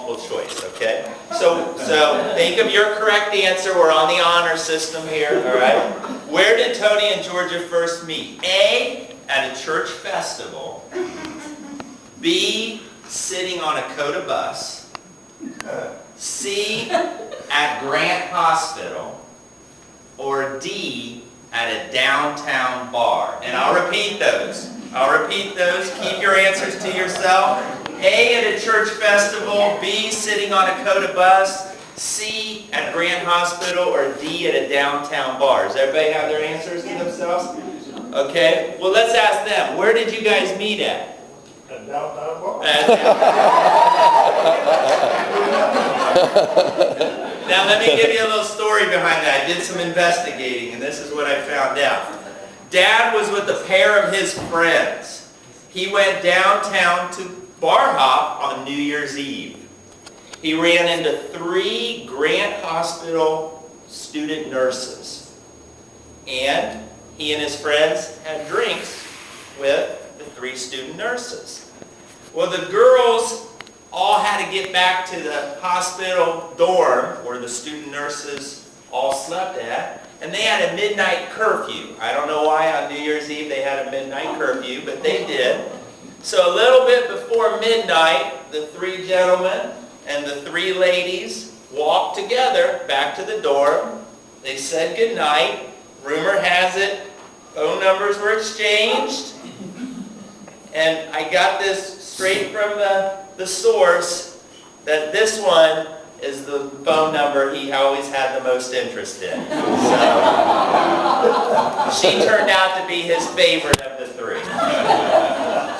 multiple choice, okay? So think of your correct answer. We're on the honor system here, all right? Where did Tony and Georgia first meet? A, at a church festival. B, sitting on a Coda bus. C, at Grant Hospital. Or D, at a downtown bar. And I'll repeat those. Keep your answers to yourself. A, at a church festival. B, sitting on a Coda bus. C, at Grant Hospital. Or D, at a downtown bar. Does everybody have their answers to themselves? Okay. Well, let's ask them. Where did you guys meet at? At downtown bar. Now, let me give you a little story behind that. I did some investigating, and this is what I found out. Dad was with a pair of his friends. He went downtown to bar hop on New Year's Eve. He ran into 3 Grant Hospital student nurses. And he and his friends had drinks with the 3 student nurses. Well, the girls all had to get back to the hospital dorm where the student nurses all slept at, and they had a midnight curfew. I don't know why on New Year's Eve they had a midnight curfew, but they did. So a little bit before midnight, the 3 gentlemen and the 3 ladies walked together back to the dorm. They said goodnight. Rumor has it, phone numbers were exchanged. And I got this straight from the source that this one is the phone number he always had the most interest in. So she turned out to be his favorite of the 3.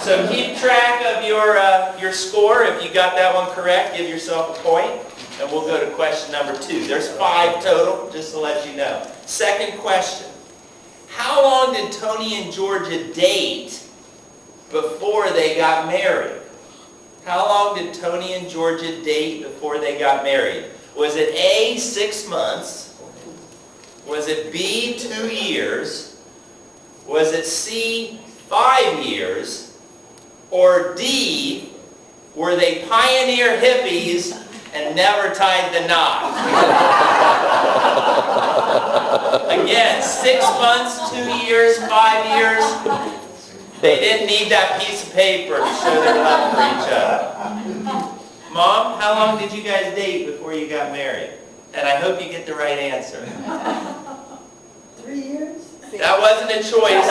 So keep track of your score. If you got that one correct, give yourself a point. And we'll go to question number 2. There's 5 total, just to let you know. Second question. How long did Tony and Georgia date before they got married? How long did Tony and Georgia date before they got married? Was it A, 6 months? Was it B, 2 years? Was it C, 5 years? Or D, were they pioneer hippies and never tied the knot? Again, 6 months, 2 years, 5 years. They didn't need that piece of paper to show their love for each other. Mom, how long did you guys date before you got married? And I hope you get the right answer. 3 years? That wasn't a choice.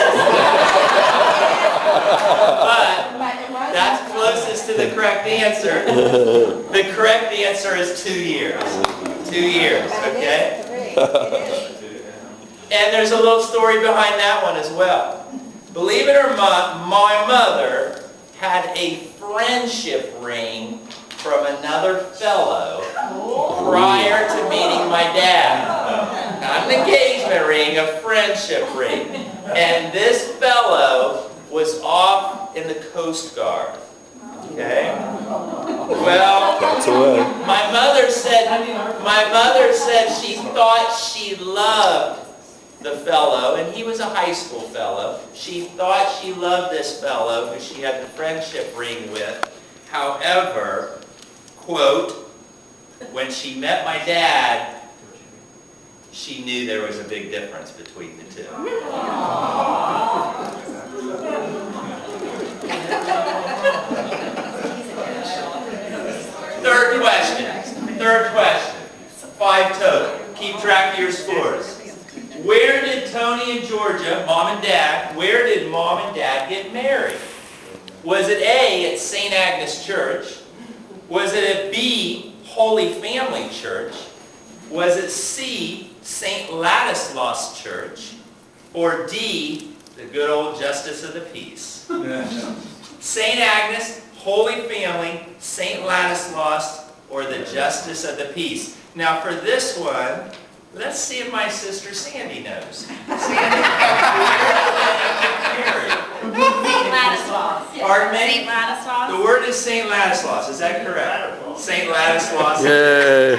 But that's closest to the correct answer. The correct answer is 2 years. 2 years, okay? And there's a little story behind that one as well. Believe it or not, my mother had a friendship ring from another fellow prior to meeting my dad. Not an engagement ring, a friendship ring. And this fellow was off in the Coast Guard. Okay? Well, my mother said she thought she loved the fellow, and he was a high school fellow. She thought she loved this fellow who she had the friendship ring with. However, quote, when she met my dad, she knew there was a big difference between the 2. Third question. 5 total. Keep track of your scores. Where did Tony and Georgia, Mom and Dad, where did Mom and Dad get married? Was it A, at St. Agnes Church? Was it at B, Holy Family Church? Was it C, St. Ladislaus Church? Or D, the good old Justice of the Peace? St. Agnes, Holy Family, St. Ladislaus, or the Justice of the Peace? Now for this one, let's see if my sister Sandy knows. Sandy, St. Ladislaus. Pardon me? St. Ladislaus. The word is St. Ladislaus. Is that correct? St. Ladislaus. Yay.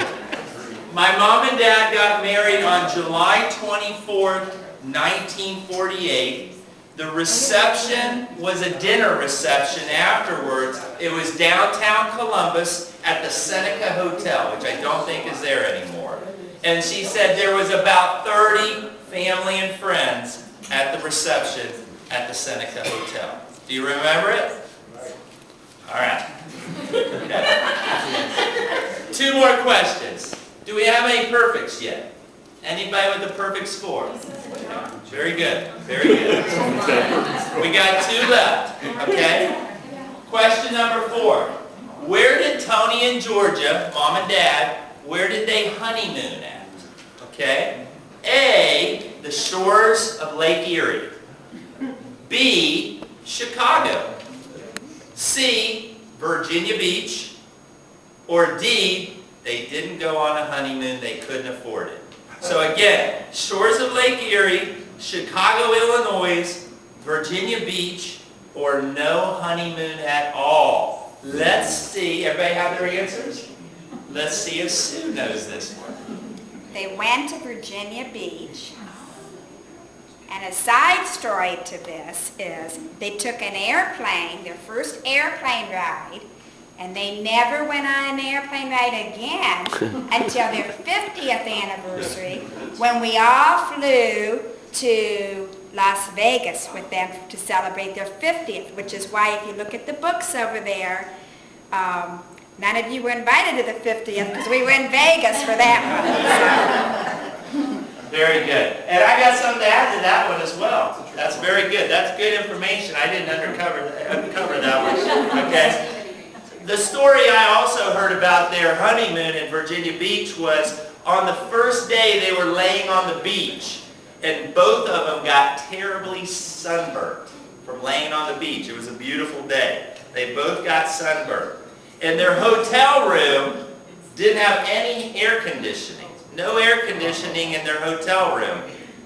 My mom and dad got married on July 24th, 1948 The reception was a dinner reception afterwards. It was downtown Columbus at the Seneca Hotel, which I don't think is there anymore. And she said there was about 30 family and friends at the reception at the Seneca Hotel. Do you remember it? All right. Okay. 2 more questions. Do we have any perfects yet? Anybody with a perfect score? Very good. Very good. We got 2 left. Okay? Question number 4. Where did Tony and Georgia, Mom and Dad, where did they honeymoon at? Okay? A, the shores of Lake Erie. B, Chicago. C, Virginia Beach. Or D, they didn't go on a honeymoon, they couldn't afford it. So again, shores of Lake Erie, Chicago, Illinois, Virginia Beach, or no honeymoon at all. Let's see, everybody have their answers? Let's see if Sue knows this one. They went to Virginia Beach, and a side story to this is they took an airplane, their first airplane ride, and they never went on an airplane ride again until their 50th anniversary, when we all flew to Las Vegas with them to celebrate their 50th, which is why if you look at the books over there, none of you were invited to the 50th because we were in Vegas for that one. Very good. And I got something to add to that one as well. That's very good. That's good information. I didn't uncover that one. Okay. The story I also heard about their honeymoon in Virginia Beach was on the first day they were laying on the beach, and both of them got terribly sunburned from laying on the beach. It was a beautiful day. They both got sunburned. And their hotel room didn't have any air conditioning. No air conditioning in their hotel room.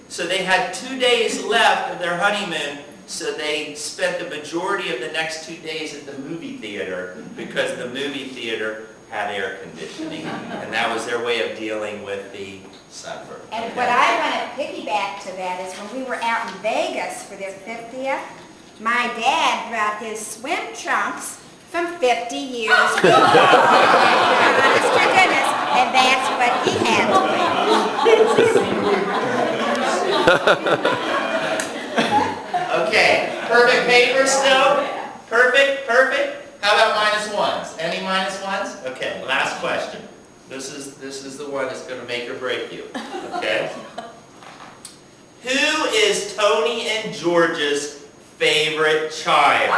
So they had 2 days left of their honeymoon, so they spent the majority of the next 2 days at the movie theater because the movie theater had air conditioning. And that was their way of dealing with the sunburn. And what I want to piggyback to that is when we were out in Vegas for their 50th, my dad brought his swim trunks from 50 years ago. Honest to goodness, and that's what he had to wear. Okay, perfect paper still? Perfect, perfect. How about -1s? Any -1s? Okay, last question. This is the one that's going to make or break you. Okay? Who is Tony and Georgia's favorite child?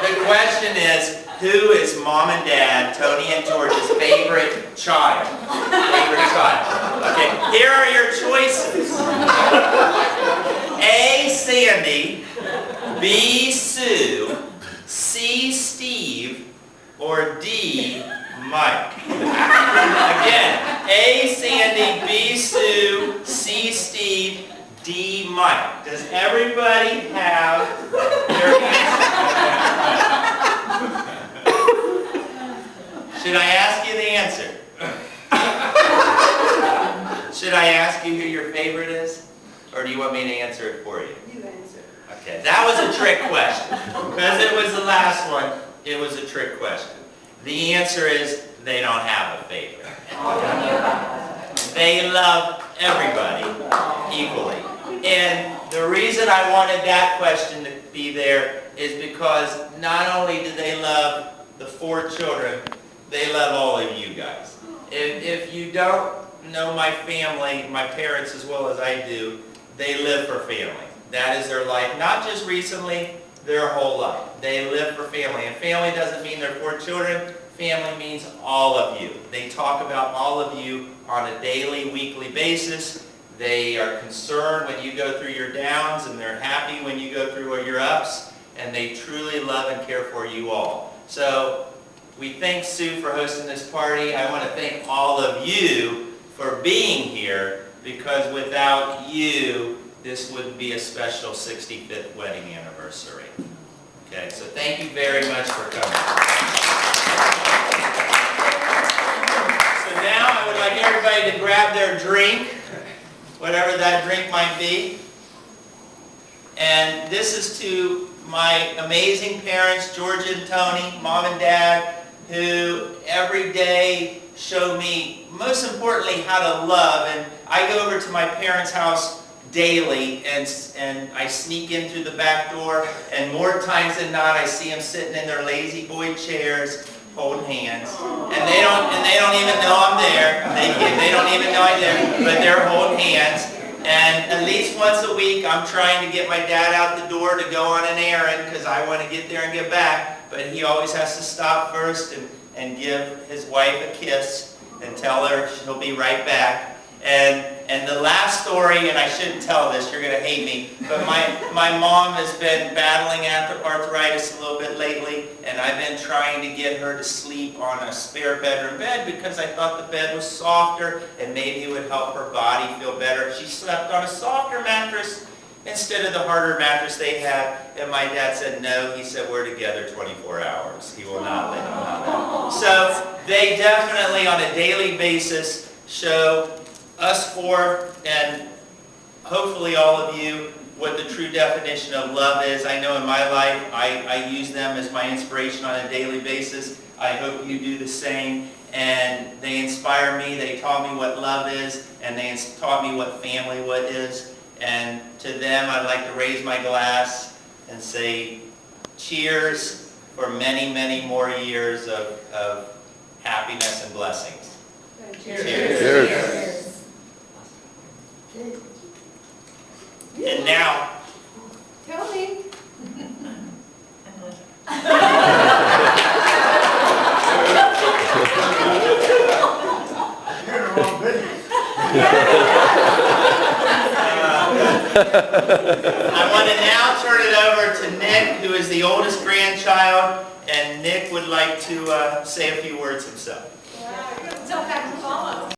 The question is, who is Mom and Dad, Tony and Georgia's favorite child? Favorite child. Okay, here are your choices. A, Sandy, B, Sue, C, Steve, or D, Mike. Again, A, Sandy, B, Sue, C, Steve, D, Mike. Does everybody have their answer? Should I ask you the answer? Should I ask you who your favorite is? Or do you want me to answer it for you? You answer. Okay, that was a trick question. Because it was the last one, it was a trick question. The answer is they don't have a favorite. They love everybody equally. And the reason I wanted that question to be there is because not only do they love the 4 children, they love all of you guys. If you don't know my family, my parents as well as I do, they live for family. That is their life. Not just recently, their whole life. They live for family. And family doesn't mean their 4 children. Family means all of you. They talk about all of you on a daily, weekly basis. They are concerned when you go through your downs, and they're happy when you go through your ups, and they truly love and care for you all. So we thank Sue for hosting this party. I want to thank all of you for being here, because without you, this wouldn't be a special 65th wedding anniversary. Okay, so thank you very much for coming. So now I would like everybody to grab their drink, whatever that drink might be. And this is to my amazing parents, Georgia and Tony, Mom and Dad, who every day show me, most importantly, how to love. And I go over to my parents' house daily, and I sneak in through the back door, and more times than not, I see them sitting in their lazy boy chairs, holding hands. And they don't even know I'm there. They don't even know I'm there, but they're holding hands. And at least once a week, I'm trying to get my dad out the door to go on an errand because I want to get there and get back. But he always has to stop first and give his wife a kiss and tell her he'll be right back. And the last story, and I shouldn't tell this, you're going to hate me, but my mom has been battling arthritis a little bit lately, and I've been trying to get her to sleep on a spare bedroom bed because I thought the bed was softer and maybe it would help her body feel better. She slept on a softer mattress instead of the harder mattress they had, and my dad said no. He said we're together 24 hours. He will not let me. So they definitely on a daily basis show us four, and hopefully all of you, what the true definition of love is. I know in my life, I use them as my inspiration on a daily basis. I hope you do the same. And they inspire me. They taught me what love is, and they taught me what family is. And to them, I'd like to raise my glass and say, cheers for many, many more years of happiness and blessings. Cheers. Cheers. Cheers. And now, Tony. You're in the wrong business. I want to now turn it over to Nick, who is the oldest grandchild, and Nick would like to say a few words himself. So